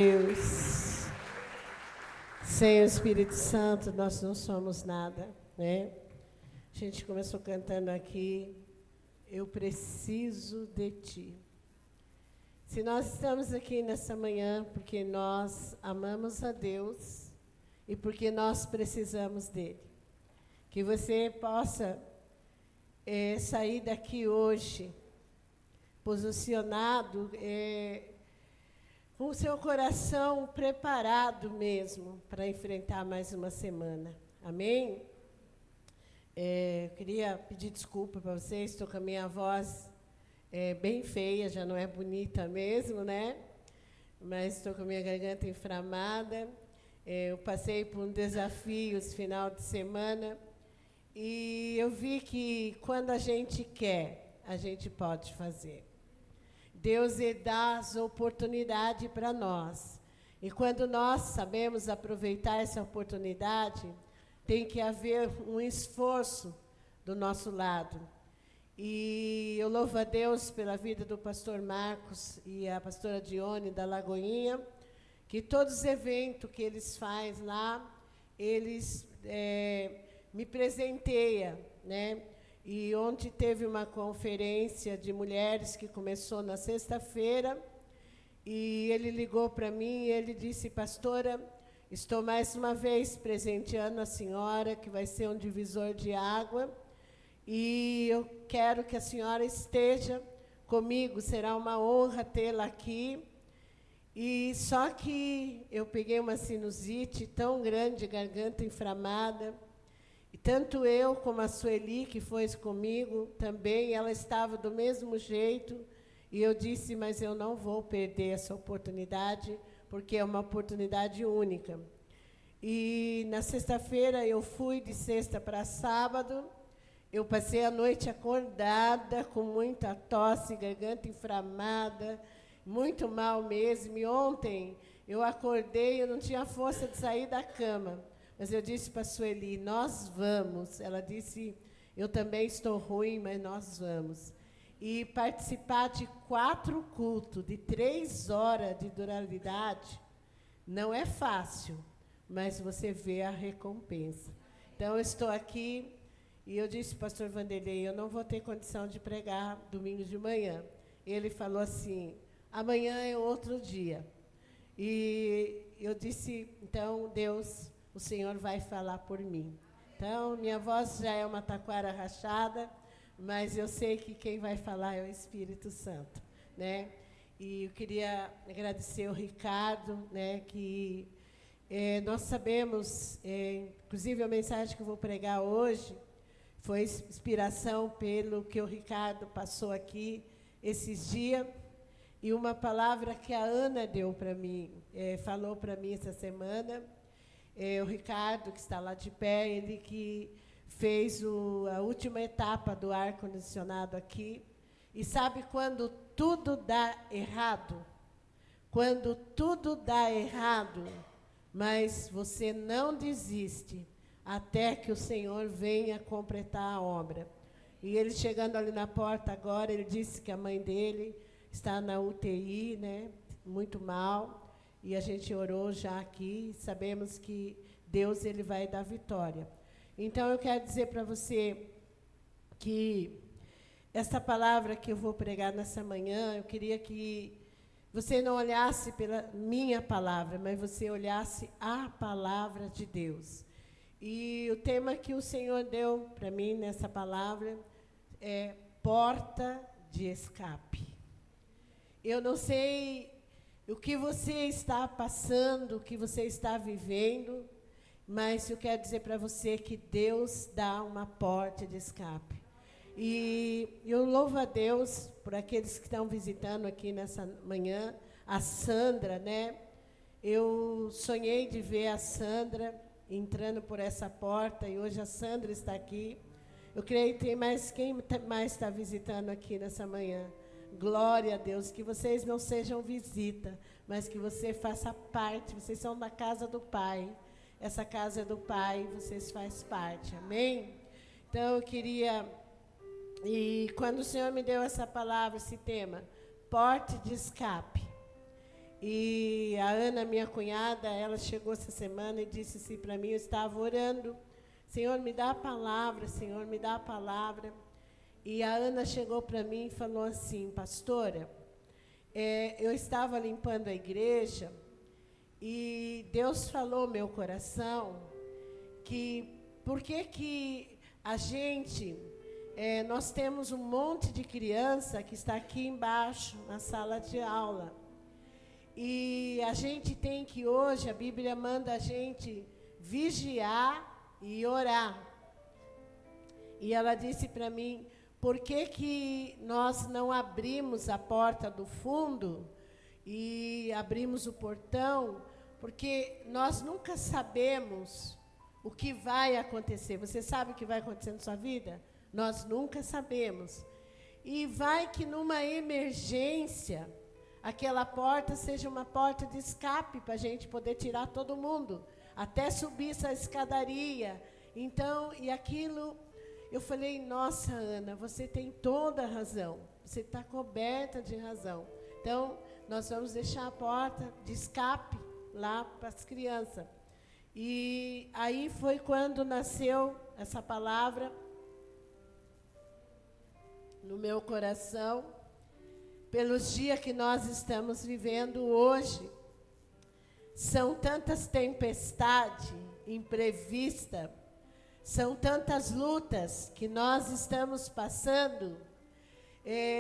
Deus, sem o Espírito Santo nós não somos nada, né? A gente começou cantando aqui, eu preciso de ti. Se nós estamos aqui nessa manhã porque nós amamos a Deus e porque nós precisamos dele, que você possa sair daqui hoje posicionado, com o seu coração preparado mesmo para enfrentar mais uma semana. Amém? Eu queria pedir desculpa para vocês, estou com a minha voz bem feia, já não é bonita mesmo, né? Mas estou com a minha garganta inflamada. Eu passei por um desafio esse final de semana e eu vi que quando a gente quer, a gente pode fazer. Deus dá as oportunidades para nós. E quando nós sabemos aproveitar essa oportunidade, tem que haver um esforço do nosso lado. E eu louvo a Deus pela vida do pastor Marcos e a pastora Dione da Lagoinha, que todos os eventos que eles fazem lá, eles me presenteiam, né? E ontem teve uma conferência de mulheres que começou na sexta-feira, e ele ligou para mim e ele disse: pastora, estou mais uma vez presenteando a senhora, que vai ser um divisor de água, e eu quero que a senhora esteja comigo, será uma honra tê-la aqui. E só que eu peguei uma sinusite tão grande, garganta inflamada, e tanto eu como a Sueli, que foi comigo, também, ela estava do mesmo jeito. E eu disse, mas eu não vou perder essa oportunidade, porque é uma oportunidade única. E na sexta-feira, eu fui de sexta para sábado. Eu passei a noite acordada, com muita tosse, garganta inflamada, muito mal mesmo. E ontem, eu acordei, eu não tinha força de sair da cama. Mas eu disse para a Sueli, nós vamos. Ela disse, eu também estou ruim, mas nós vamos. E participar de 4 cultos, de 3 horas de durabilidade, não é fácil, mas você vê a recompensa. Então, eu estou aqui, e eu disse para o pastor Vanderlei, eu não vou ter condição de pregar domingo de manhã. Ele falou assim, amanhã é outro dia. E eu disse, então, Deus, o Senhor vai falar por mim. Então, minha voz já é uma taquara rachada, mas eu sei que quem vai falar é o Espírito Santo, né? E eu queria agradecer ao Ricardo, né, que nós sabemos, inclusive a mensagem que eu vou pregar hoje, foi inspiração pelo que o Ricardo passou aqui esses dias, e uma palavra que a Ana deu para mim, falou para mim essa semana. O Ricardo, que está lá de pé, ele que fez a última etapa do ar-condicionado aqui. E sabe quando tudo dá errado? Quando tudo dá errado, mas você não desiste até que o Senhor venha completar a obra. E ele chegando ali na porta agora, ele disse que a mãe dele está na UTI, né, muito mal. E a gente orou já aqui, sabemos que Deus ele vai dar vitória. Então, eu quero dizer para você que essa palavra que eu vou pregar nessa manhã, eu queria que você não olhasse pela minha palavra, mas você olhasse a palavra de Deus. E o tema que o Senhor deu para mim nessa palavra é porta de escape. Eu não sei o que você está passando, o que você está vivendo, mas eu quero dizer para você que Deus dá uma porta de escape. E eu louvo a Deus por aqueles que estão visitando aqui nessa manhã, a Sandra, né? Eu sonhei de ver a Sandra entrando por essa porta, e hoje a Sandra está aqui. Eu creio que tem mais, quem mais está visitando aqui nessa manhã? Glória a Deus, que vocês não sejam visita, mas que você faça parte, vocês são da casa do Pai. Essa casa é do Pai, vocês fazem parte, amém? Então, eu queria, e quando o Senhor me deu essa palavra, esse tema, porta de escape, E a Ana, minha cunhada, ela chegou essa semana e disse assim para mim, eu estava orando, Senhor, me dá a palavra, Senhor, me dá a palavra. E a Ana chegou para mim e falou assim, pastora, eu estava limpando a igreja e Deus falou no meu coração que por que a gente, nós temos um monte de criança que está aqui embaixo, na sala de aula. E a gente tem que hoje, a Bíblia manda a gente vigiar e orar. E ela disse para mim, por que nós não abrimos a porta do fundo e abrimos o portão? Porque nós nunca sabemos o que vai acontecer. Você sabe o que vai acontecer na sua vida? Nós nunca sabemos. E vai que numa emergência, aquela porta seja uma porta de escape para a gente poder tirar todo mundo, até subir essa escadaria. Então, e aquilo, eu falei, nossa, Ana, você tem toda a razão. Você está coberta de razão. Então, nós vamos deixar a porta de escape lá para as crianças. E aí foi quando nasceu essa palavra no meu coração, pelos dias que nós estamos vivendo hoje. São tantas tempestades imprevistas, são tantas lutas que nós estamos passando,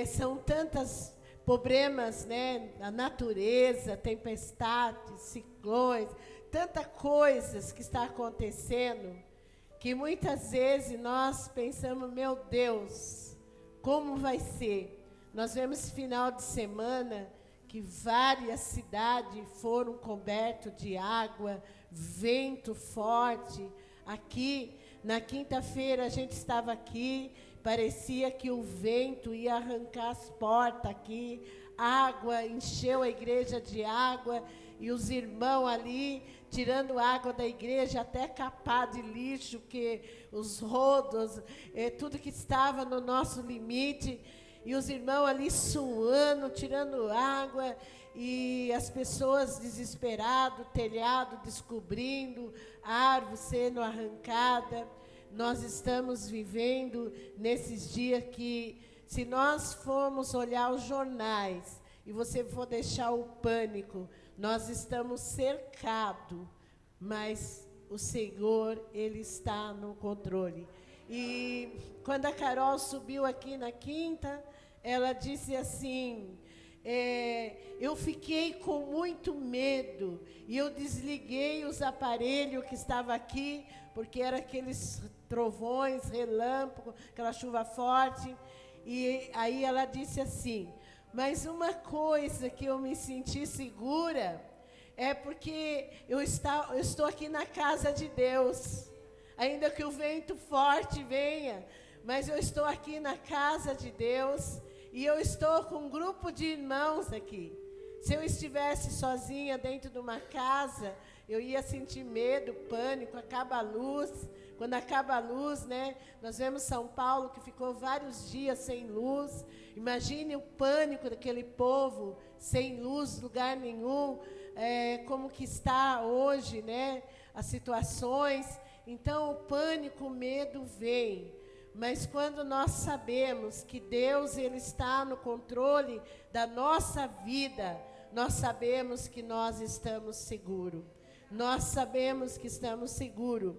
são tantos problemas, né, na natureza, tempestades, ciclões, tantas coisas que está acontecendo, que muitas vezes nós pensamos, meu Deus, como vai ser? Nós vemos final de semana que várias cidades foram cobertas de água, vento forte. Aqui, na quinta-feira, a gente estava aqui, parecia que o vento ia arrancar as portas aqui, água, encheu a igreja de água, e os irmãos ali, tirando água da igreja, até capar de lixo, que os rodos, tudo que estava no nosso limite, e os irmãos ali suando, tirando água, e as pessoas desesperadas, telhado descobrindo, árvore sendo arrancada. Nós estamos vivendo nesses dias que, se nós formos olhar os jornais, e você for deixar o pânico, nós estamos cercados, mas o Senhor, Ele está no controle. E quando a Carol subiu aqui na quinta, ela disse assim, eu fiquei com muito medo, e eu desliguei os aparelhos que estavam aqui, porque eram aqueles trovões, relâmpagos, aquela chuva forte, e aí ela disse assim, mas uma coisa que eu me senti segura, é porque eu estou aqui na casa de Deus. Ainda que o vento forte venha, mas eu estou aqui na casa de Deus, e eu estou com um grupo de irmãos aqui. Se eu estivesse sozinha dentro de uma casa, eu ia sentir medo, pânico, acaba a luz. Quando acaba a luz, né, nós vemos São Paulo, que ficou vários dias sem luz. Imagine o pânico daquele povo, sem luz, lugar nenhum, como que está hoje, né, as situações. Então, o pânico, o medo vem. Mas quando nós sabemos que Deus, Ele está no controle da nossa vida, nós sabemos que nós estamos seguros. Nós sabemos que estamos seguros.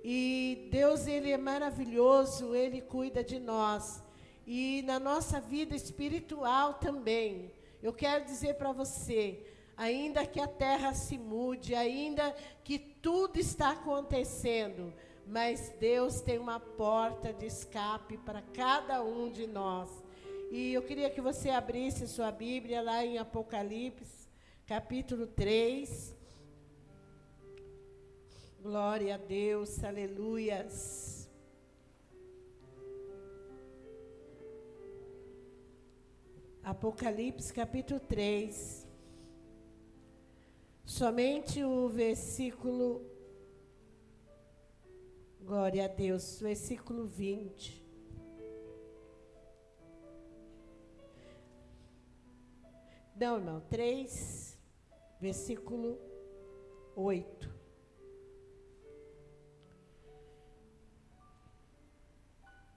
E Deus, Ele é maravilhoso, Ele cuida de nós. E na nossa vida espiritual também. Eu quero dizer para você, ainda que a terra se mude, ainda que tudo está acontecendo, mas Deus tem uma porta de escape para cada um de nós. E eu queria que você abrisse sua Bíblia lá em Apocalipse, capítulo 3. Glória a Deus, aleluias. Apocalipse, capítulo 3. Somente o versículo, glória a Deus, versículo 20. Não, irmão, 3. versículo 8.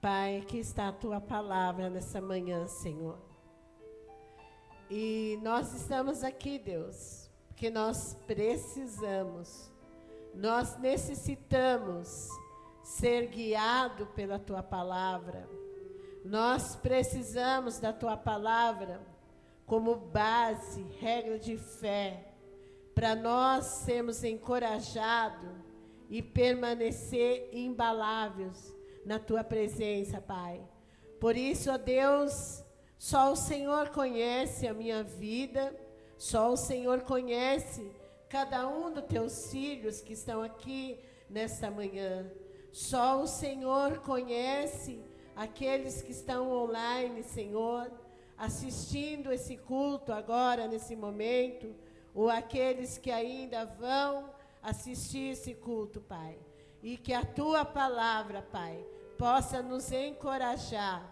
Pai, aqui está a tua palavra nessa manhã, Senhor. E nós estamos aqui, Deus, porque nós necessitamos ser guiados pela tua palavra. Nós precisamos da tua palavra como base, regra de fé, para nós sermos encorajados e permanecer imbaláveis na tua presença, Pai. Por isso, ó Deus, só o Senhor conhece a minha vida, só o Senhor conhece cada um dos teus filhos que estão aqui nesta manhã. Só o Senhor conhece aqueles que estão online, Senhor, assistindo esse culto agora, nesse momento, ou aqueles que ainda vão assistir esse culto, Pai. E que a tua palavra, Pai, possa nos encorajar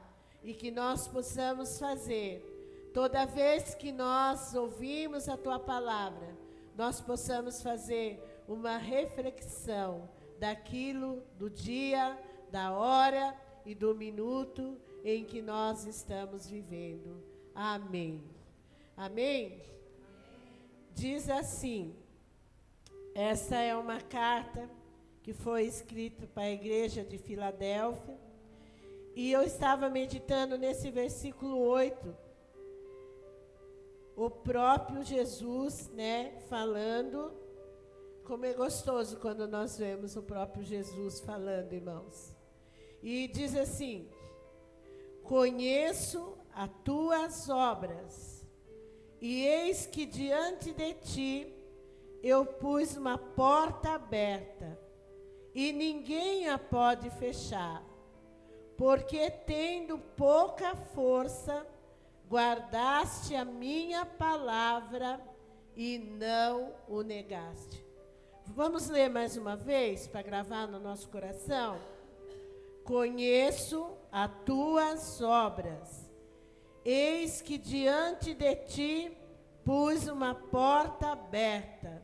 e que nós possamos fazer, toda vez que nós ouvimos a tua palavra, nós possamos fazer uma reflexão daquilo, do dia, da hora e do minuto em que nós estamos vivendo. Amém. Amém? Diz assim, essa é uma carta que foi escrita para a igreja de Filadélfia, e eu estava meditando nesse versículo 8, o próprio Jesus, né, falando. Como é gostoso quando nós vemos o próprio Jesus falando, irmãos. E diz assim: conheço as tuas obras, e eis que diante de ti eu pus uma porta aberta, e ninguém a pode fechar, porque tendo pouca força, guardaste a minha palavra e não o negaste. Vamos ler mais uma vez para gravar no nosso coração? Conheço as tuas obras, eis que diante de ti pus uma porta aberta,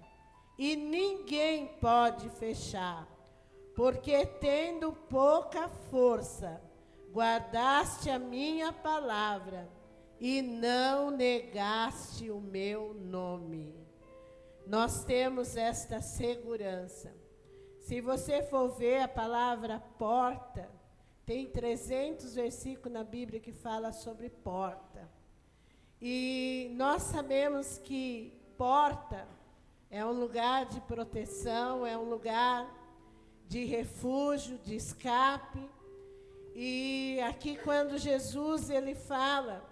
e ninguém pode fechar, porque tendo pouca força, guardaste a minha palavra e não negaste o meu nome. Nós temos esta segurança. Se você for ver a palavra porta, tem 300 versículos na Bíblia que fala sobre porta. E nós sabemos que porta é um lugar de proteção, é um lugar de refúgio, de escape. E aqui quando Jesus ele fala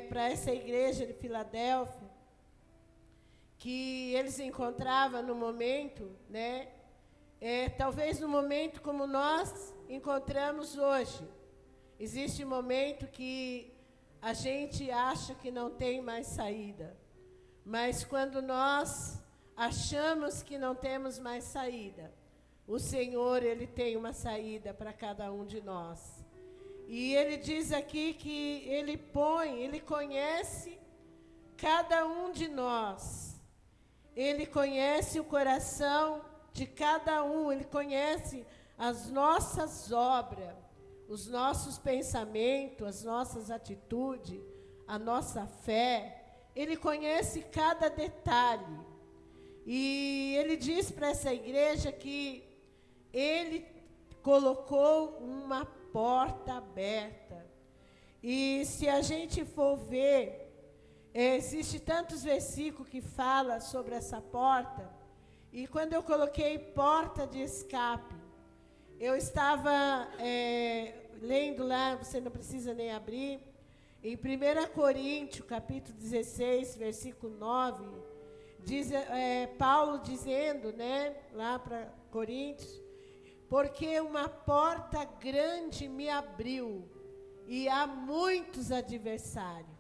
para essa igreja de Filadélfia, que eles encontravam no momento, né, talvez no momento como nós encontramos hoje. Existe um momento que a gente acha que não tem mais saída. Mas quando nós achamos que não temos mais saída, o Senhor, Ele tem uma saída para cada um de nós. E Ele diz aqui que Ele conhece cada um de nós. Ele conhece o coração de cada um, Ele conhece as nossas obras, os nossos pensamentos, as nossas atitudes, a nossa fé. Ele conhece cada detalhe. E Ele diz para essa igreja que Ele colocou uma porta aberta. E se a gente for ver, existe tantos versículos que falam sobre essa porta. E quando eu coloquei porta de escape, eu estava lendo lá, você não precisa nem abrir, em 1 Coríntios, capítulo 16, versículo 9, diz, Paulo dizendo, né, lá para Coríntios, porque uma porta grande me abriu, e há muitos adversários.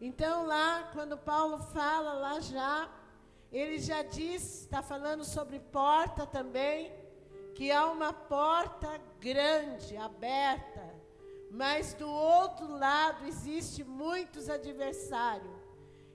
Então lá, quando Paulo fala, lá já, ele já diz, está falando sobre porta também, que há uma porta grande, aberta, mas do outro lado existe muitos adversários.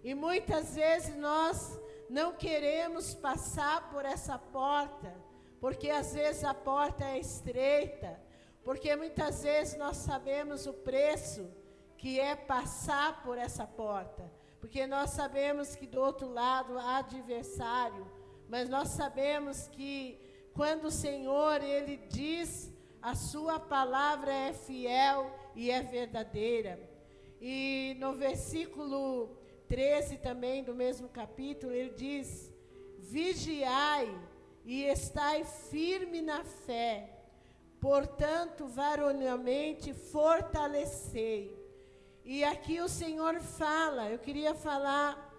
E muitas vezes nós não queremos passar por essa porta, porque às vezes a porta é estreita, porque muitas vezes nós sabemos o preço que é passar por essa porta, porque nós sabemos que do outro lado há adversário, mas nós sabemos que quando o Senhor, Ele diz, a sua palavra é fiel e é verdadeira. E no versículo 13 também do mesmo capítulo, ele diz: vigiai e estai firme na fé, portanto, varonilmente fortalecei. E aqui o Senhor fala, eu queria falar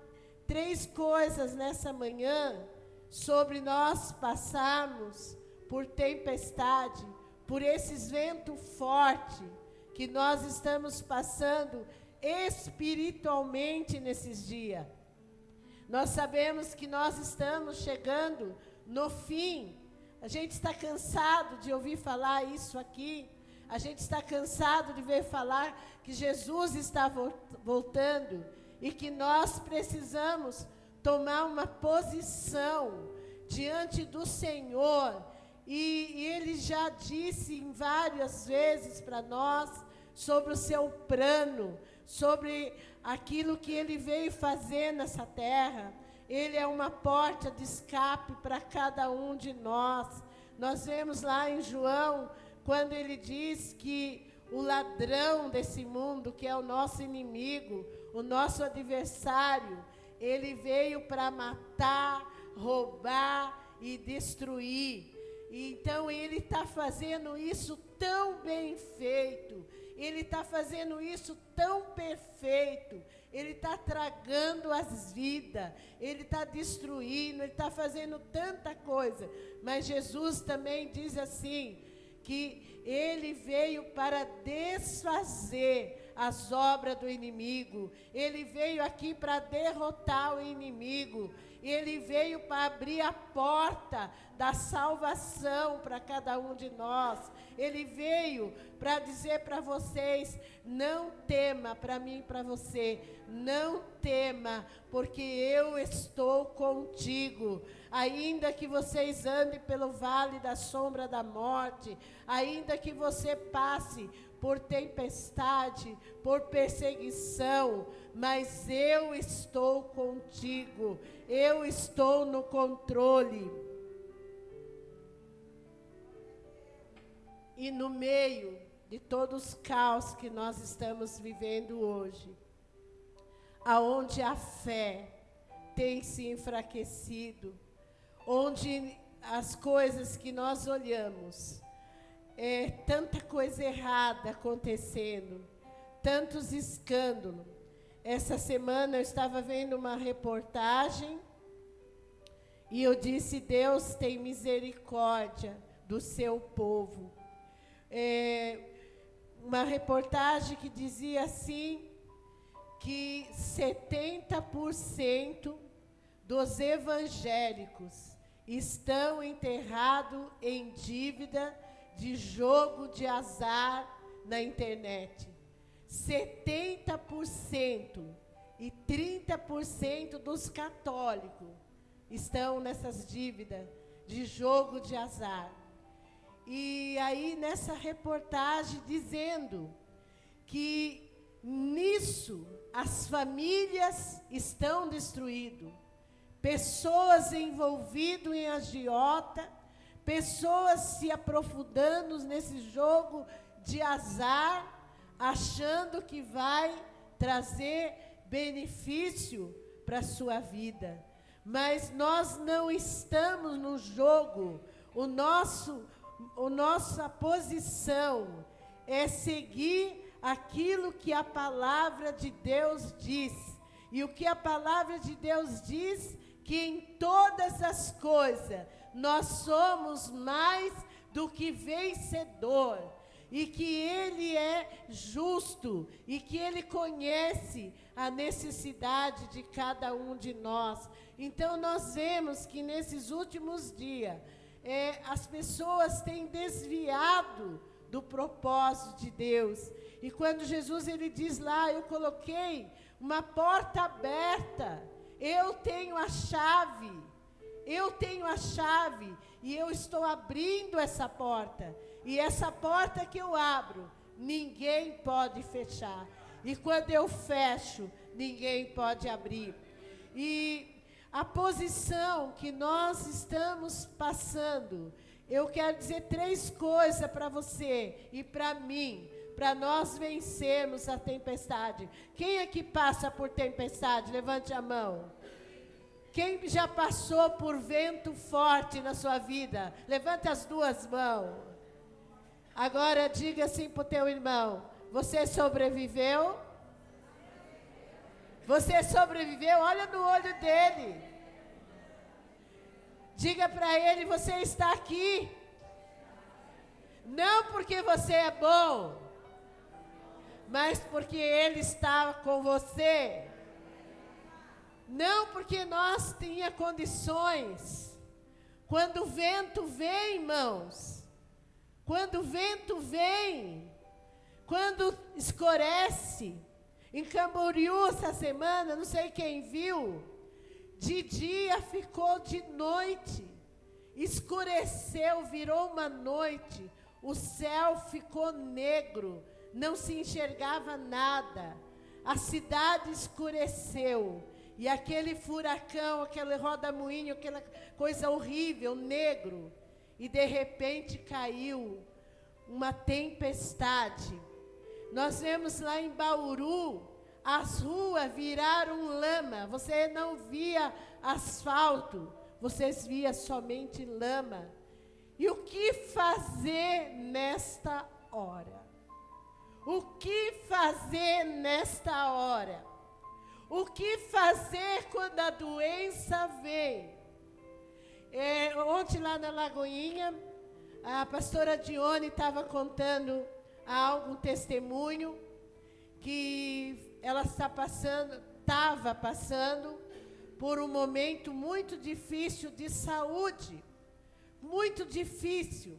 3 coisas nessa manhã, sobre nós passarmos por tempestade, por esses ventos fortes que nós estamos passando espiritualmente nesses dias. Nós sabemos que nós estamos chegando no fim. A gente está cansado de ouvir falar isso aqui. A gente está cansado de ver falar que Jesus está voltando e que nós precisamos tomar uma posição diante do Senhor. E Ele já disse em várias vezes para nós sobre o seu plano, sobre aquilo que Ele veio fazer nessa terra. Ele é uma porta de escape para cada um de nós. Nós vemos lá em João, quando ele diz que o ladrão desse mundo, que é o nosso inimigo, o nosso adversário, ele veio para matar, roubar e destruir. E então ele está fazendo isso tão bem feito, ele está fazendo isso tão perfeito, ele está tragando as vidas, ele está destruindo, ele está fazendo tanta coisa. Mas Jesus também diz assim, que ele veio para desfazer as obras do inimigo, ele veio aqui para derrotar o inimigo, ele veio para abrir a porta da salvação para cada um de nós, ele veio para dizer para vocês: não tema, para mim e para você, não tema, porque eu estou contigo. Ainda que vocês andem pelo vale da sombra da morte, ainda que você passe por tempestade, por perseguição, mas eu estou contigo, eu estou no controle. E no meio de todos os caos que nós estamos vivendo hoje, aonde a fé tem se enfraquecido, onde as coisas que nós olhamos, tanta coisa errada acontecendo, tantos escândalos. Essa semana eu estava vendo uma reportagem e eu disse: Deus tem misericórdia do seu povo. Uma reportagem que dizia assim, que 70% dos evangélicos estão enterrados em dívida de jogo de azar na internet. 70% e 30% dos católicos estão nessas dívidas de jogo de azar. E aí nessa reportagem dizendo que nisso as famílias estão destruídas, pessoas envolvidas em agiota, pessoas se aprofundando nesse jogo de azar, achando que vai trazer benefício para a sua vida. Mas nós não estamos no jogo. Nossa posição é seguir aquilo que a palavra de Deus diz. E o que a palavra de Deus diz? Que em todas as coisas nós somos mais do que vencedor. E que Ele é justo, e que Ele conhece a necessidade de cada um de nós. Então nós vemos que nesses últimos dias, as pessoas têm desviado do propósito de Deus. E quando Jesus ele diz lá: eu coloquei uma porta aberta. Eu tenho a chave. Eu tenho a chave e eu estou abrindo essa porta. E essa porta que eu abro, ninguém pode fechar. E quando eu fecho, ninguém pode abrir. E a posição que nós estamos passando, eu quero dizer 3 coisas para você e para mim, para nós vencermos a tempestade. Quem aqui passa por tempestade? Levante a mão. Quem já passou por vento forte na sua vida? Levante as 2 mãos. Agora diga assim para o teu irmão: você sobreviveu? Você sobreviveu? Olha no olho dele. Diga para ele: você está aqui. Não porque você é bom, mas porque ele está com você. Não porque nós tenha condições. Quando o vento vem, irmãos, quando o vento vem, quando escurece, em Camboriú essa semana, não sei quem viu, de dia ficou de noite, escureceu, virou uma noite, o céu ficou negro, não se enxergava nada, a cidade escureceu. E aquele furacão, aquele roda-moinho, aquela coisa horrível, negro. E de repente caiu uma tempestade. Nós vemos lá em Bauru, as ruas viraram lama. Você não via asfalto, vocês via somente lama. E o que fazer nesta hora? O que fazer nesta hora? O que fazer quando a doença vem? Ontem lá na Lagoinha, a pastora Dione estava contando um testemunho que ela estava passando por um momento muito difícil de saúde, muito difícil.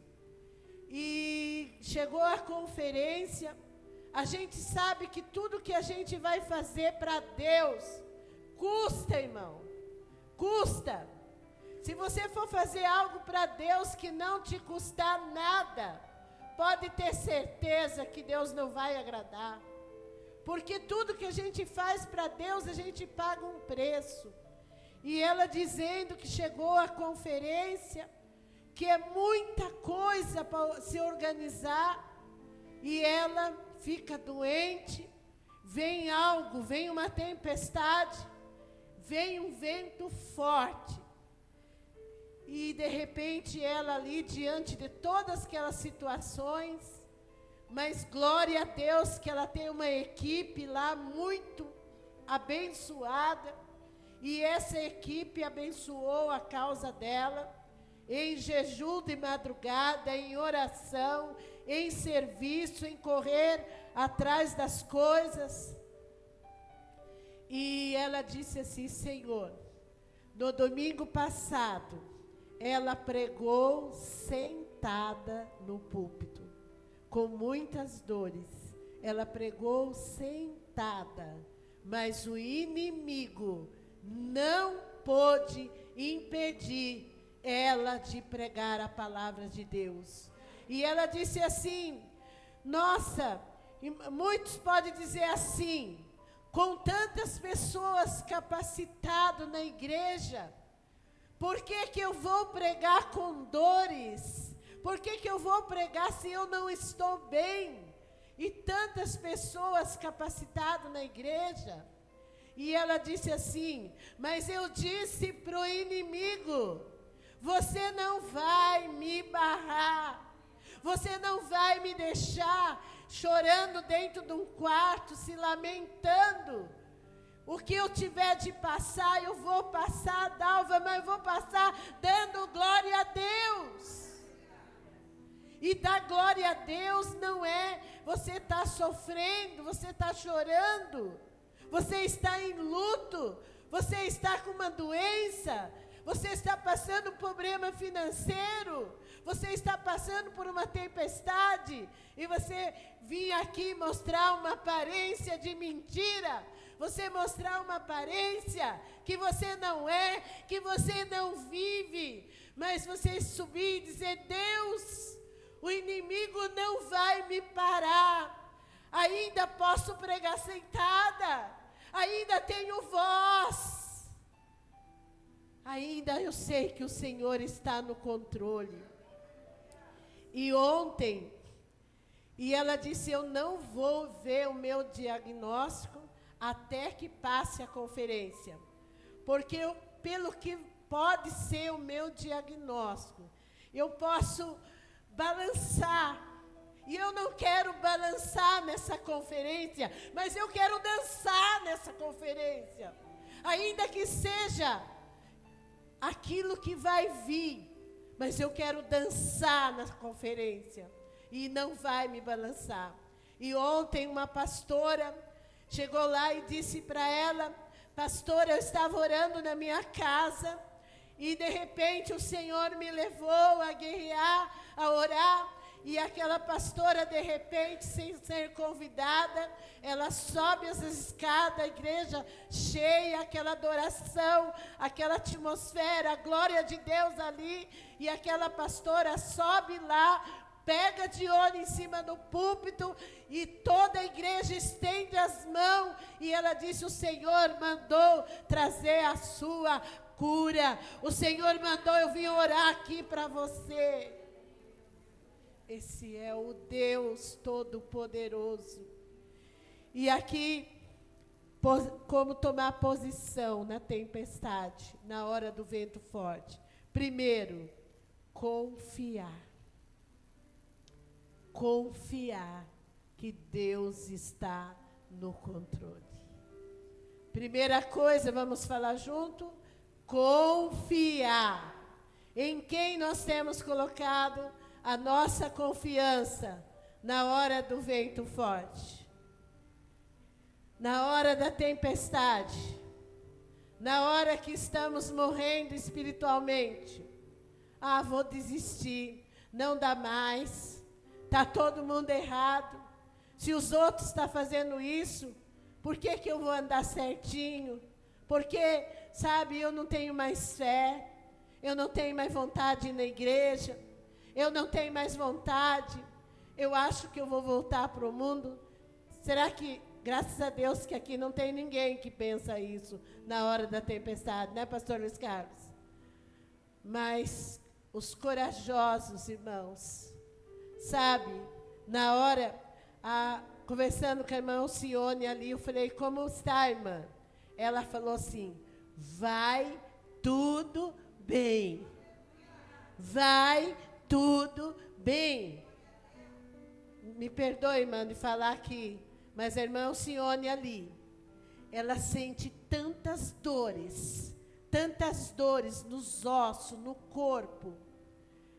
E chegou a conferência. A gente sabe que tudo que a gente vai fazer para Deus custa, irmão. Custa. Se você for fazer algo para Deus que não te custar nada, pode ter certeza que Deus não vai agradar. Porque tudo que a gente faz para Deus, a gente paga um preço. E ela dizendo que chegou à conferência, que é muita coisa para se organizar, e ela fica doente, vem uma tempestade, vem um vento forte. E de repente ela ali diante de todas aquelas situações, mas glória a Deus que ela tem uma equipe lá muito abençoada, e essa equipe abençoou a causa dela, em jejum de madrugada, em oração, em serviço, em correr atrás das coisas. E ela disse assim: Senhor, no domingo passado, ela pregou sentada no púlpito, com muitas dores. Ela pregou sentada, mas o inimigo não pôde impedir ela de pregar a palavra de Deus. E ela disse assim: nossa, muitos podem dizer assim, com tantas pessoas capacitadas na igreja, por que que eu vou pregar com dores? Por que que eu vou pregar se eu não estou bem? E tantas pessoas capacitadas na igreja. E ela disse assim: mas eu disse para o inimigo, você não vai me barrar. Você não vai me deixar chorando dentro de um quarto, se lamentando. O que eu tiver de passar, eu vou passar, Dalva, mas eu vou passar dando glória a Deus. E dar glória a Deus não é você estar sofrendo, você está chorando, você está em luto, você está com uma doença, você está passando um problema financeiro, você está passando por uma tempestade, e você vinha aqui mostrar uma aparência de mentira, você mostrar uma aparência que você não é, que você não vive, mas você subir e dizer: Deus, o inimigo não vai me parar. Ainda posso pregar sentada, ainda tenho voz, ainda eu sei que o Senhor está no controle. E ontem, ela disse: eu não vou ver o meu diagnóstico até que passe a conferência, porque pelo que pode ser o meu diagnóstico, eu posso balançar. E eu não quero balançar nessa conferência, mas eu quero dançar nessa conferência. Ainda que seja aquilo que vai vir, mas eu quero dançar na conferência. E não vai me balançar. E ontem uma pastora chegou lá e disse para ela: pastora, eu estava orando na minha casa, e de repente o Senhor me levou a guerrear, a orar. E aquela pastora, de repente, sem ser convidada, ela sobe as escadas, a igreja cheia, aquela adoração, aquela atmosfera, a glória de Deus ali. E aquela pastora sobe lá, pega de olho em cima do púlpito, e toda a igreja estende as mãos. E ela disse: o Senhor mandou trazer a sua cura. O Senhor mandou eu vir orar aqui para você. Esse é o Deus Todo-Poderoso. E aqui, como tomar posição na tempestade, na hora do vento forte. Primeiro, confiar. Confiar que Deus está no controle. Primeira coisa, vamos falar junto? Confiar. Em quem nós temos colocado a nossa confiança na hora do vento forte, na hora da tempestade, na hora que estamos morrendo espiritualmente. Ah, vou desistir, não dá mais, está todo mundo errado. Se os outros estão fazendo isso, por que eu vou andar certinho? Porque, sabe, eu não tenho mais fé, eu não tenho mais vontade de ir na igreja, eu não tenho mais vontade, eu acho que eu vou voltar para o mundo. Será que, graças a Deus, que aqui não tem ninguém que pensa isso na hora da tempestade, né, pastor Luiz Carlos? Mas os corajosos, irmãos, sabe, na hora, conversando com a irmã Alcione ali, eu falei: como está, irmã? Ela falou assim: vai tudo bem. Vai tudo bem. Me perdoe, irmã, de falar aqui, mas a irmã Alcione ali, ela sente tantas dores nos ossos, no corpo.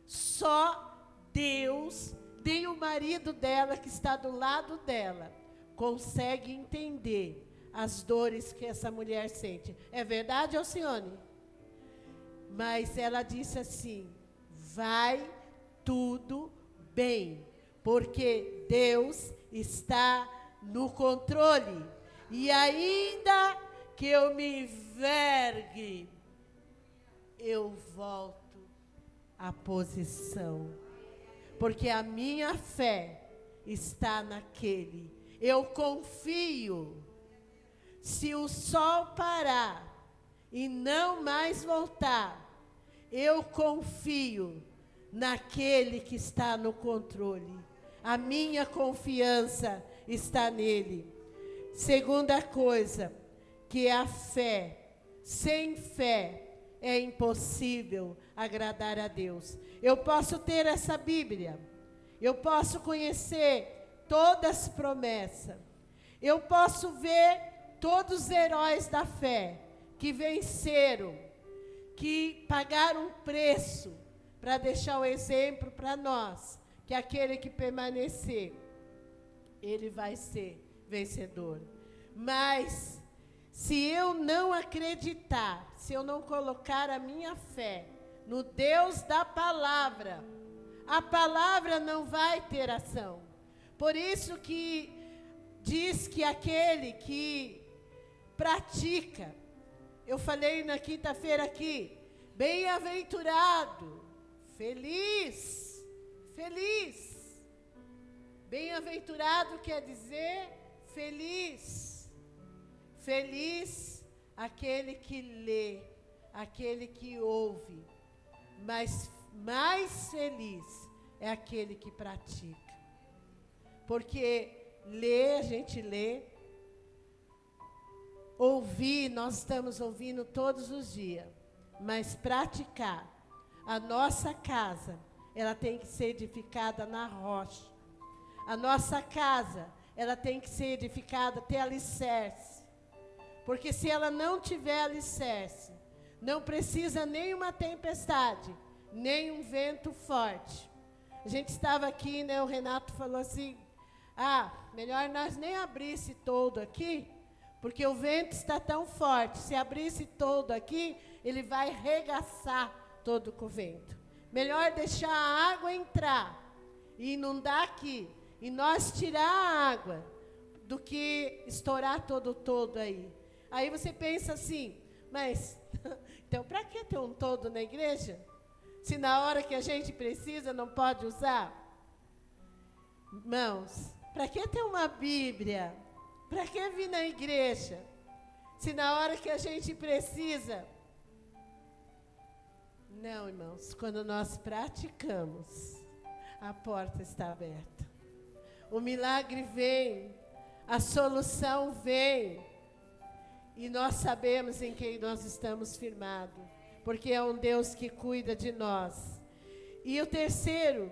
Só Deus, nem o marido dela, que está do lado dela, consegue entender as dores que essa mulher sente. É verdade, Alcione? Mas ela disse assim: vai tudo bem, porque Deus está no controle. E ainda que eu me envergue, eu volto à posição, porque a minha fé está naquele. Eu confio. Se o sol parar e não mais voltar, eu confio naquele que está no controle. A minha confiança está nele. Segunda coisa, que a fé. Sem fé é impossível agradar a Deus. Eu posso ter essa Bíblia, eu posso conhecer todas as promessas, eu posso ver todos os heróis da fé que venceram, que pagaram um preço para deixar o exemplo para nós, que aquele que permanecer, ele vai ser vencedor. Mas, se eu não acreditar, se eu não colocar a minha fé no Deus da palavra, a palavra não vai ter ação. Por isso que diz que aquele que pratica. Eu falei na quinta-feira aqui, bem-aventurado, feliz, feliz. Bem-aventurado quer dizer feliz. Feliz aquele que lê, aquele que ouve, mas mais feliz é aquele que pratica. Porque ler, a gente lê, ouvir, nós estamos ouvindo todos os dias, mas praticar, a nossa casa, ela tem que ser edificada na rocha. A nossa casa, ela tem que ser edificada, ter alicerce. Porque se ela não tiver alicerce, não precisa nem uma tempestade, nem um vento forte. A gente estava aqui, né, o Renato falou assim, melhor nós nem abrisse todo aqui, porque o vento está tão forte. Se abrisse todo aqui, ele vai regaçar todo com o vento. Melhor deixar a água entrar e inundar aqui, e nós tirar a água, do que estourar todo aí. Aí você pensa assim, mas, então para que ter um todo na igreja? Se na hora que a gente precisa não pode usar? Irmãos, para que ter uma Bíblia? Para que vir na igreja? Se na hora que a gente precisa... Não, irmãos, quando nós praticamos, a porta está aberta. O milagre vem, a solução vem, e nós sabemos em quem nós estamos firmados, porque é um Deus que cuida de nós. E o terceiro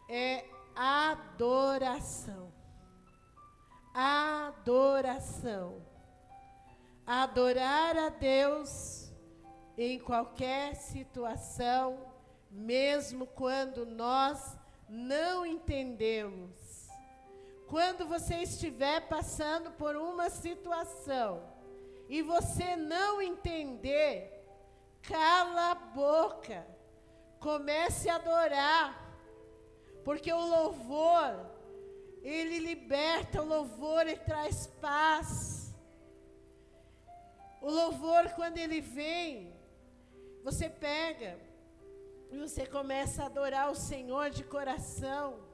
é adoração. Adoração. Adorar a Deus em qualquer situação, mesmo quando nós não entendemos. Quando você estiver passando por uma situação e você não entender, cala a boca, comece a adorar, porque o louvor, ele liberta, o louvor, ele traz paz. O louvor, quando ele vem, você pega e você começa a adorar o Senhor de coração.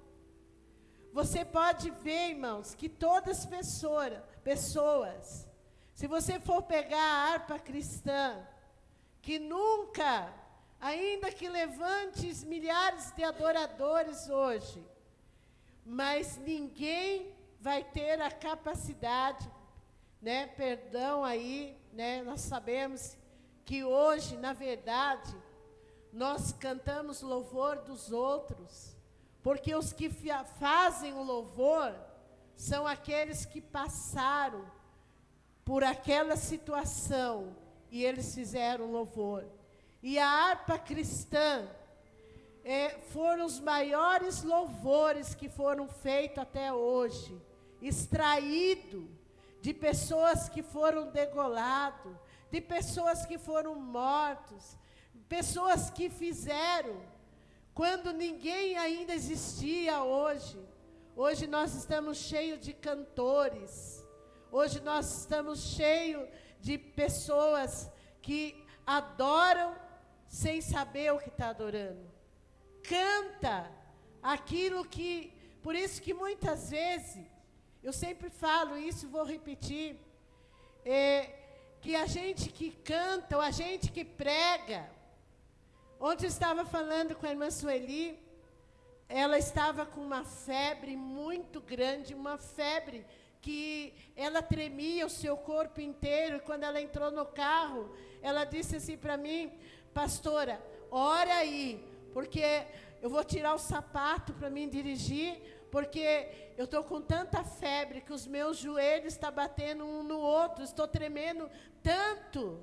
Você pode ver, irmãos, que todas as pessoas, se você for pegar a harpa cristã, que nunca, ainda que levante milhares de adoradores hoje, mas ninguém vai ter a capacidade, né? Perdão aí, né? Nós sabemos que hoje, na verdade, nós cantamos louvor dos outros, porque os que fazem o louvor são aqueles que passaram por aquela situação e eles fizeram louvor. E a harpa cristã foram os maiores louvores que foram feitos até hoje, extraído de pessoas que foram degoladas, de pessoas que foram mortos, pessoas que fizeram quando ninguém ainda existia hoje. Hoje nós estamos cheios de cantores, hoje nós estamos cheios de pessoas que adoram sem saber o que está adorando. Canta aquilo que... Por isso que muitas vezes, eu sempre falo isso, vou repetir, que a gente que canta, ou a gente que prega... Ontem eu estava falando com a irmã Sueli, ela estava com uma febre muito grande, uma febre que ela tremia o seu corpo inteiro, e quando ela entrou no carro, ela disse assim para mim, pastora, ora aí, porque eu vou tirar o sapato para mim dirigir, porque eu estou com tanta febre que os meus joelhos estão batendo um no outro, estou tremendo tanto.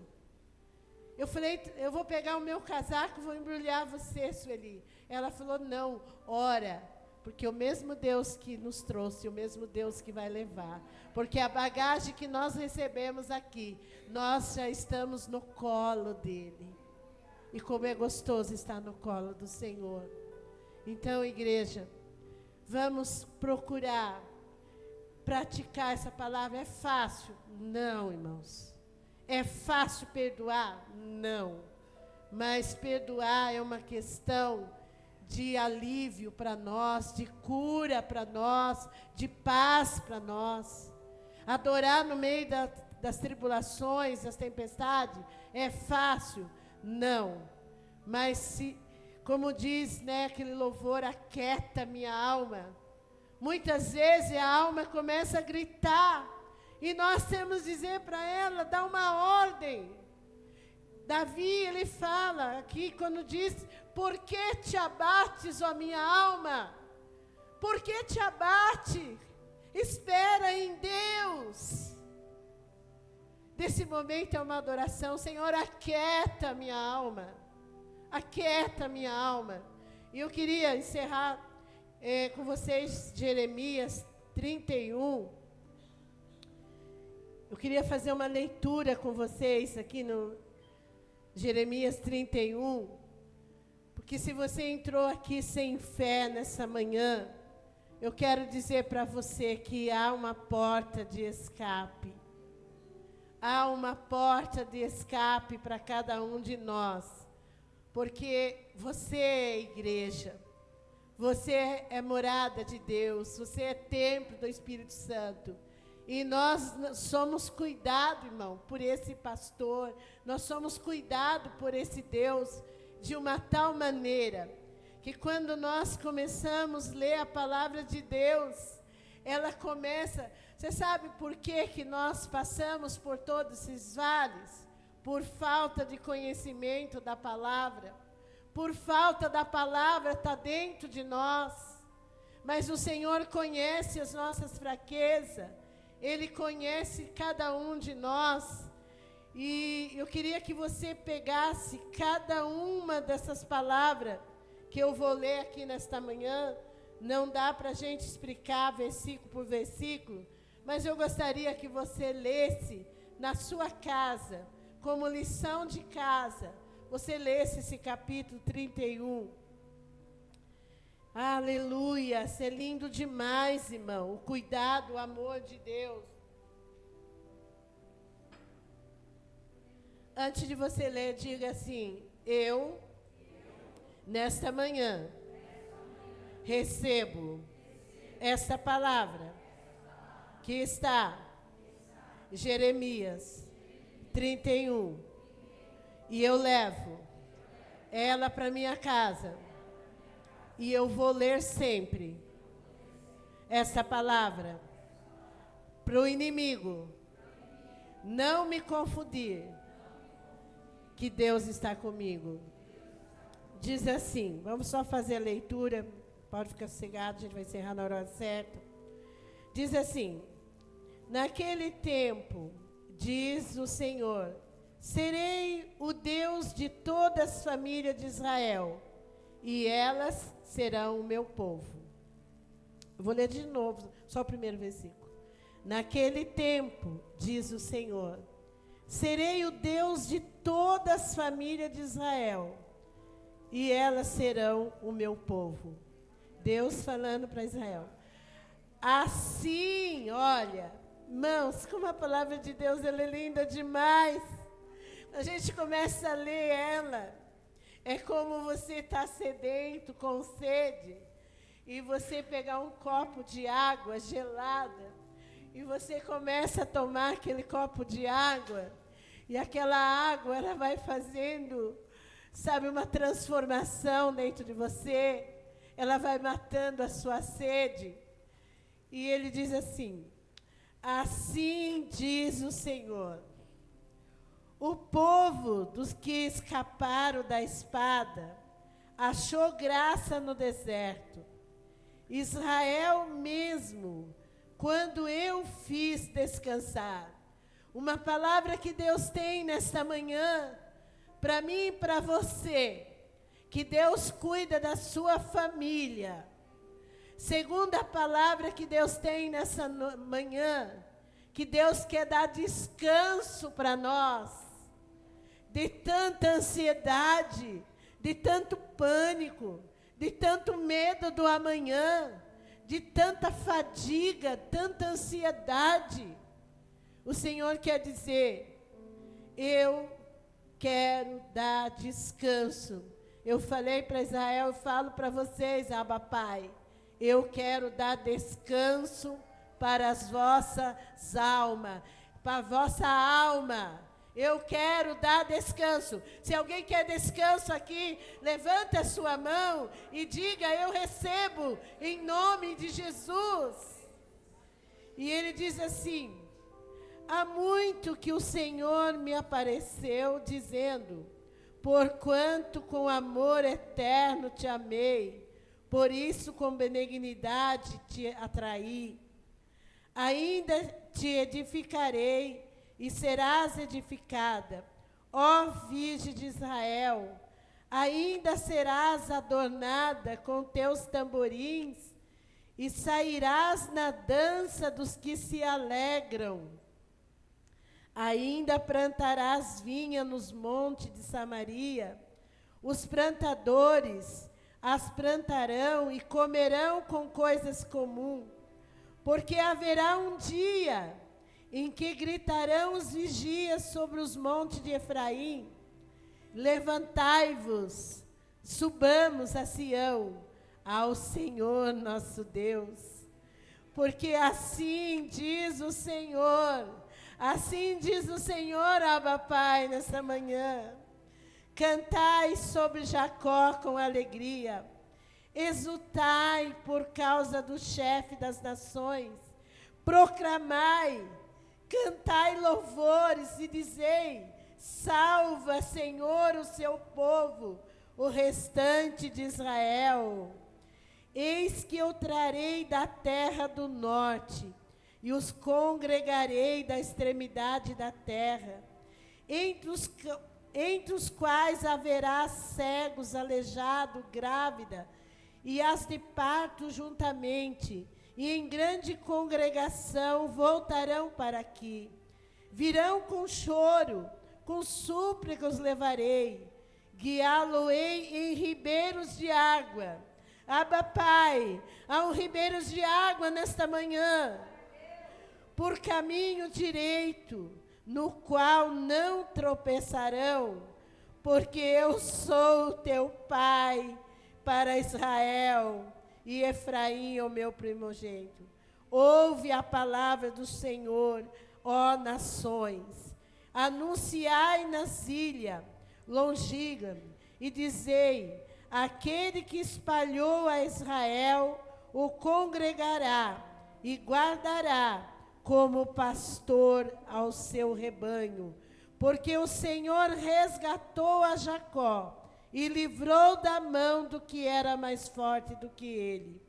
Eu falei, eu vou pegar o meu casaco, vou embrulhar você, Sueli. Ela falou, não, ora, porque o mesmo Deus que nos trouxe, o mesmo Deus que vai levar. Porque a bagagem que nós recebemos aqui, nós já estamos no colo dele. E como é gostoso estar no colo do Senhor. Então, igreja, vamos procurar praticar essa palavra é fácil? Não, irmãos. É fácil perdoar? Não. Mas perdoar é uma questão de alívio para nós, de cura para nós, de paz para nós. Adorar no meio das tribulações, das tempestades, é fácil? Não. Mas se, como diz, né, aquele louvor, aquieta minha alma. Muitas vezes a alma começa a gritar e nós temos que dizer para ela, dar uma ordem. Davi, ele fala aqui quando diz, por que te abates, ó minha alma? Por que te abate? Espera em Deus. Desse momento é uma adoração. Senhor, aquieta minha alma. Aquieta minha alma. E eu queria encerrar com vocês Jeremias 31. Eu queria fazer uma leitura com vocês aqui no Jeremias 31. Porque se você entrou aqui sem fé nessa manhã, eu quero dizer para você que há uma porta de escape. Há uma porta de escape para cada um de nós. Porque você é igreja. Você é morada de Deus. Você é templo do Espírito Santo. E nós somos cuidados, irmão, por esse pastor. Nós somos cuidados por esse Deus de uma tal maneira que quando nós começamos a ler a palavra de Deus, ela começa... Você sabe por que nós passamos por todos esses vales? Por falta de conhecimento da palavra. Por falta da palavra estar dentro de nós. Mas o Senhor conhece as nossas fraquezas. Ele conhece cada um de nós. E eu queria que você pegasse cada uma dessas palavras que eu vou ler aqui nesta manhã. Não dá para a gente explicar versículo por versículo, mas eu gostaria que você lesse na sua casa, como lição de casa, você lesse esse capítulo 31. Aleluia, isso é lindo demais, irmão, o cuidado, o amor de Deus. Antes de você ler, diga assim, eu, nesta manhã, recebo esta palavra que está em Jeremias 31 e eu levo ela para minha casa e eu vou ler sempre essa palavra para o inimigo não me confundir que Deus está comigo. Diz assim, vamos só fazer a leitura. Pode ficar sossegado, a gente vai encerrar na hora certa. Diz assim, naquele tempo, diz o Senhor, serei o Deus de todas as famílias de Israel, e elas serão o meu povo. Eu vou ler de novo, só o primeiro versículo. Naquele tempo, diz o Senhor, serei o Deus de todas as famílias de Israel, e elas serão o meu povo. Deus falando para Israel. Assim, olha, irmãos, como a palavra de Deus ela é linda demais. A gente começa a ler ela. É como você está sedento, com sede, e você pegar um copo de água gelada, e você começa a tomar aquele copo de água, e aquela água ela vai fazendo, sabe, uma transformação dentro de você. Ela vai matando a sua sede. E ele diz assim, assim diz o Senhor, o povo dos que escaparam da espada achou graça no deserto. Israel mesmo, quando eu fiz descansar. Uma palavra que Deus tem nesta manhã, para mim e para você, que Deus cuida da sua família. Segunda palavra que Deus tem nessa manhã, que Deus quer dar descanso para nós, de tanta ansiedade, de tanto pânico, de tanto medo do amanhã. de tanta fadiga, tanta ansiedade. O Senhor quer dizer: eu quero dar descanso. Eu falei para Israel, eu falo para vocês, Abba Pai, eu quero dar descanso para as vossas almas, para a vossa alma. Eu quero dar descanso. Se alguém quer descanso aqui, levanta a sua mão e diga: eu recebo em nome de Jesus. E ele diz assim: há muito que o Senhor me apareceu dizendo: porquanto com amor eterno te amei, por isso com benignidade te atraí. Ainda te edificarei e serás edificada, ó Virgem de Israel. Ainda serás adornada com teus tamborins e sairás na dança dos que se alegram. Ainda plantarás vinha nos montes de Samaria. Os plantadores as plantarão e comerão com coisas comuns. Porque haverá um dia em que gritarão os vigias sobre os montes de Efraim: levantai-vos, subamos a Sião, ao Senhor nosso Deus. Porque assim diz o Senhor, Abba Pai, nessa manhã: cantai sobre Jacó com alegria, exultai por causa do chefe das nações, proclamai, cantai louvores e dizei: salva, Senhor, o seu povo, o restante de Israel. Eis que eu trarei da terra do norte e os congregarei da extremidade da terra, entre os quais haverá cegos, aleijado, grávida, e as de parto juntamente, e em grande congregação voltarão para aqui. Virão com choro, com súplicas levarei, guiá-lo-ei em ribeiros de água. Abba Pai, há um ribeiros de água nesta manhã, por caminho direito, no qual não tropeçarão, porque eu sou o teu Pai para Israel, e Efraim é o meu primogênito. Ouve a palavra do Senhor, ó nações. Anunciai nas ilhas longínquas, e dizei: aquele que espalhou a Israel o congregará e guardará como pastor ao seu rebanho, porque o Senhor resgatou a Jacó e livrou da mão do que era mais forte do que ele.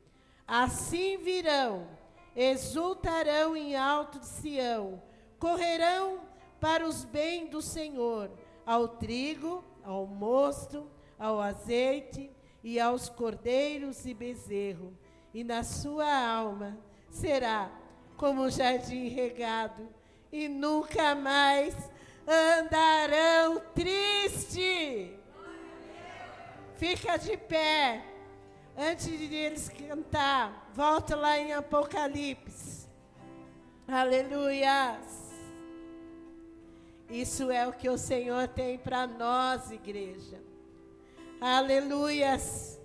Assim virão, exultarão em alto de Sião, correrão para os bens do Senhor, ao trigo, ao mosto, ao azeite e aos cordeiros e bezerro, e na sua alma será como um jardim regado, e nunca mais andarão triste. Fica de pé, antes de eles cantar, volta lá em Apocalipse. Aleluias. Isso é o que o Senhor tem para nós, igreja. Aleluias.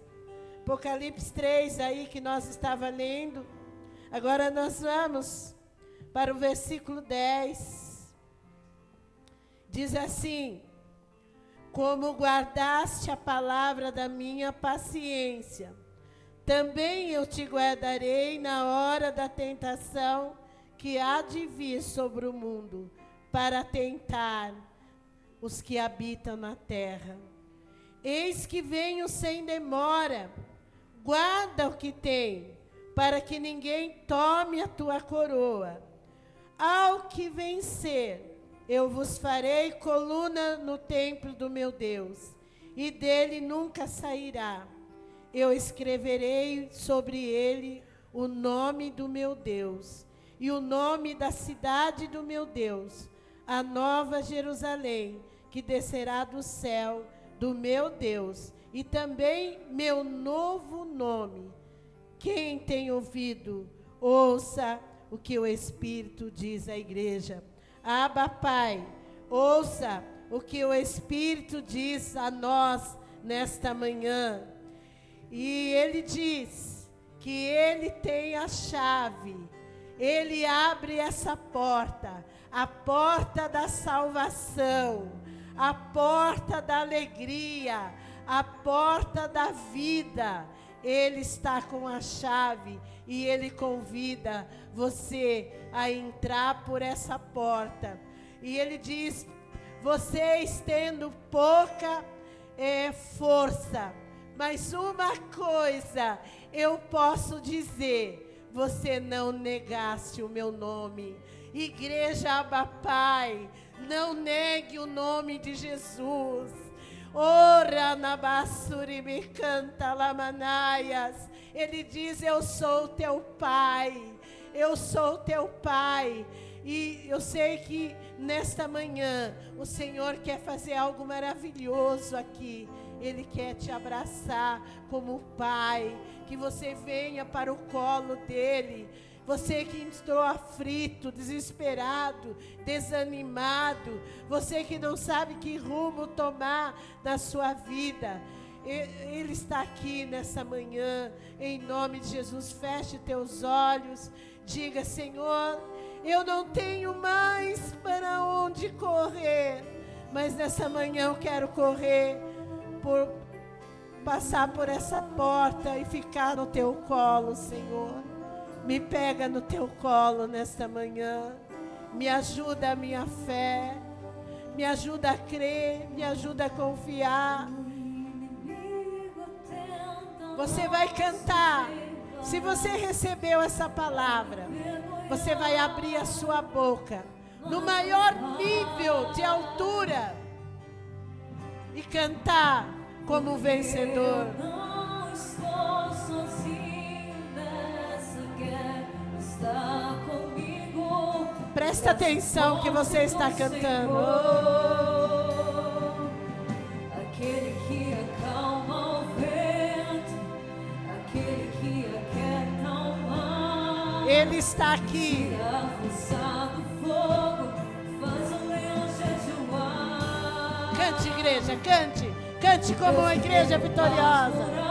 Apocalipse 3 aí que nós estava lendo. Agora nós vamos para o versículo 10. Diz assim: como guardaste a palavra da minha paciência, também eu te guardarei na hora da tentação que há de vir sobre o mundo, para tentar os que habitam na terra. Eis que venho sem demora, guarda o que tem, para que ninguém tome a tua coroa. Ao que vencer, eu vos farei coluna no templo do meu Deus, e dele nunca sairá. Eu escreverei sobre ele o nome do meu Deus, e o nome da cidade do meu Deus, a nova Jerusalém, que descerá do céu do meu Deus, e também meu novo nome, Quem tem ouvido, ouça o que o Espírito diz à igreja. Abba, Pai, ouça o que o Espírito diz a nós nesta manhã. E Ele diz que Ele tem a chave. Ele abre essa porta, a porta da salvação, a porta da alegria, a porta da vida. Ele está com a chave e Ele convida você a entrar por essa porta. E Ele diz, vocês tendo pouca força, mas uma coisa eu posso dizer, você não negaste o meu nome. Igreja Abba Pai, não negue o nome de Jesus. Ora na basuri me canta lamanaias. Ele diz, eu sou teu pai. Eu sou teu pai. E eu sei que nesta manhã o Senhor quer fazer algo maravilhoso aqui. Ele quer te abraçar como pai, que você venha para o colo dele. Você que estou aflito, desesperado, desanimado, você que não sabe que rumo tomar na sua vida, Ele está aqui nessa manhã, em nome de Jesus. Feche teus olhos, diga, Senhor, eu não tenho mais para onde correr, mas nessa manhã eu quero correr, passar por essa porta e ficar no teu colo, Senhor. Me pega no teu colo nesta manhã, me ajuda a minha fé, me ajuda a crer, me ajuda a confiar. Você vai cantar, se você recebeu essa palavra, você vai abrir a sua boca, no maior nível de altura, e cantar como vencedor. Presta atenção que você está cantando. Aquele que acalma o vento, aquele que aquieta o mar. Ele está aqui. Tira a força do fogo, faz o leão jejuar. Cante, igreja, cante. Cante como uma igreja vitoriosa.